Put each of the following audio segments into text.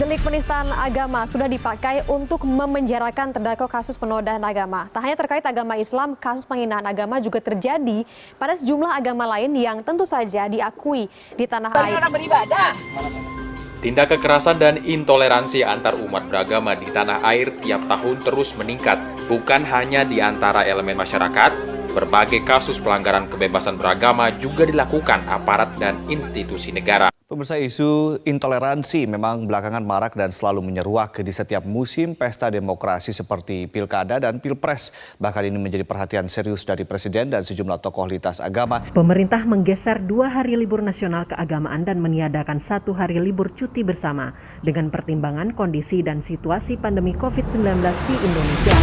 Delik penistaan agama sudah dipakai untuk memenjarakan terdakwa kasus penodaan agama. Tak hanya terkait agama Islam, kasus penghinaan agama juga terjadi pada sejumlah agama lain yang tentu saja diakui di tanah air. Tindak kekerasan dan intoleransi antar umat beragama di tanah air tiap tahun terus meningkat. Bukan hanya di antara elemen masyarakat, berbagai kasus pelanggaran kebebasan beragama juga dilakukan aparat dan institusi negara. Pemirsa, isu intoleransi memang belakangan marak dan selalu menyeruak di setiap musim pesta demokrasi seperti Pilkada dan Pilpres. Bahkan ini menjadi perhatian serius dari Presiden dan sejumlah tokoh lintas agama. Pemerintah menggeser 2 hari libur nasional keagamaan dan meniadakan 1 hari libur cuti bersama dengan pertimbangan kondisi dan situasi pandemi COVID-19 di Indonesia.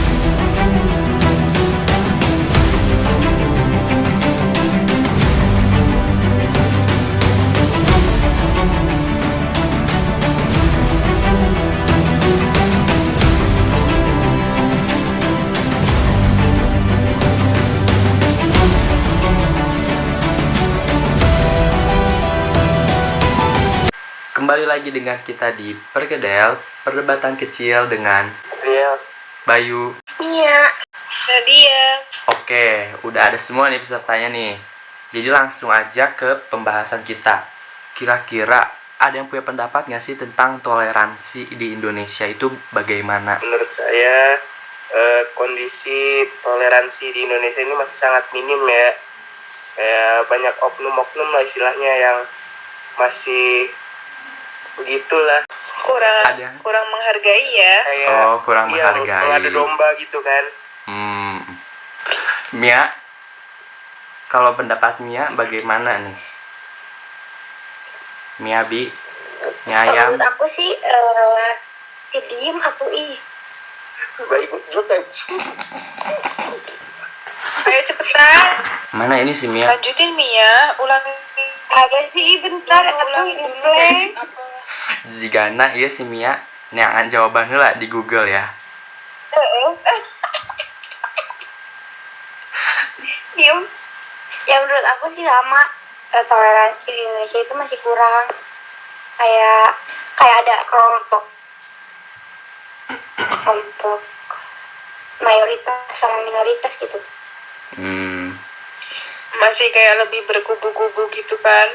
Kembali lagi dengan kita di Perkedel, perdebatan kecil dengan Bayu, Mia, Nadia. Oke, udah ada semua nih pesertanya nih. Jadi langsung aja ke pembahasan kita. Kira-kira ada yang punya pendapat nggak sih tentang toleransi di Indonesia itu bagaimana? Menurut saya kondisi toleransi di Indonesia ini masih sangat minim ya. Kayak banyak oknum-oknum lah istilahnya yang masih begitulah, kurang menghargai ya. kayak Kurang menghargai. ada domba gitu kan. Mia, kalau pendapat Mia bagaimana nih? Mia Ayam. Menurut aku sih diem aku Baik juga. Ayo cepetan. Mana ini si Mia? Lanjutin Mia, ulangi. Agak sih bentar ulangi dulu. Jigana iya si Mia neangan jawaban heula di Google ya. Diem. Ya menurut aku sih sama, toleransi di Indonesia itu masih kurang. Kayak ada kelompok mayoritas sama minoritas gitu. Masih kayak lebih berkubu-kubu gitu kan.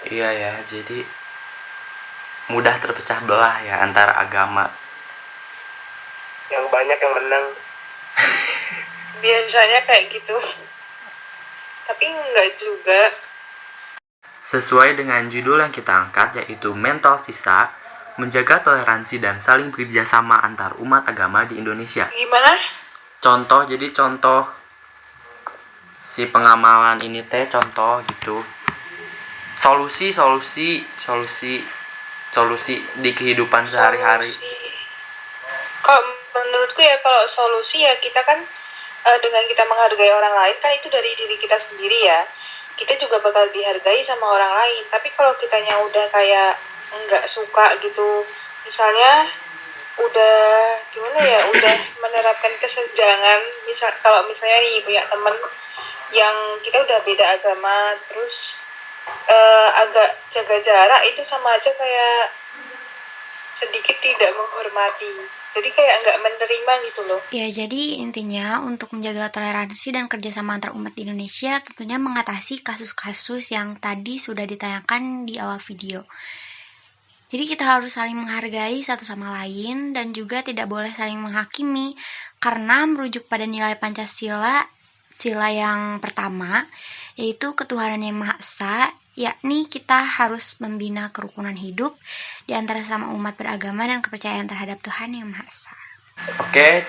Iya ya, jadi mudah terpecah belah ya antara agama. Yang banyak yang menang. Biasanya kayak gitu. Tapi enggak juga. Sesuai dengan judul yang kita angkat, yaitu Mental Sisa, menjaga toleransi dan saling bekerjasama antar umat agama di Indonesia. Gimana? Contoh si pengamalan ini teh contoh gitu. Solusi di kehidupan sehari-hari. Kalau menurutku ya, kalau solusi ya kita kan dengan kita menghargai orang lain kan itu dari diri kita sendiri ya. Kita juga bakal dihargai sama orang lain. Tapi kalau kitanya udah kayak nggak suka gitu, misalnya udah gimana ya, udah menerapkan kesenjangan. Kalau misalnya nih punya temen yang kita udah beda agama, terus agak jaga jarak, itu sama aja kayak sedikit tidak menghormati. Jadi kayak nggak menerima gitu loh. Ya, jadi intinya untuk menjaga toleransi dan kerjasama antar umat di Indonesia tentunya mengatasi kasus-kasus yang tadi sudah ditayangkan di awal video. Jadi kita harus saling menghargai satu sama lain dan juga tidak boleh saling menghakimi karena merujuk pada nilai Pancasila, sila yang pertama, yaitu ketuhanan yang Maha Esa, yakni kita harus membina kerukunan hidup di antara sama umat beragama dan kepercayaan terhadap Tuhan yang Maha Esa. Oke,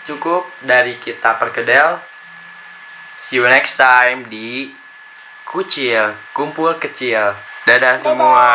cukup dari kita Perkedel. See you next time di Kumpul Kecil. Dadah semua.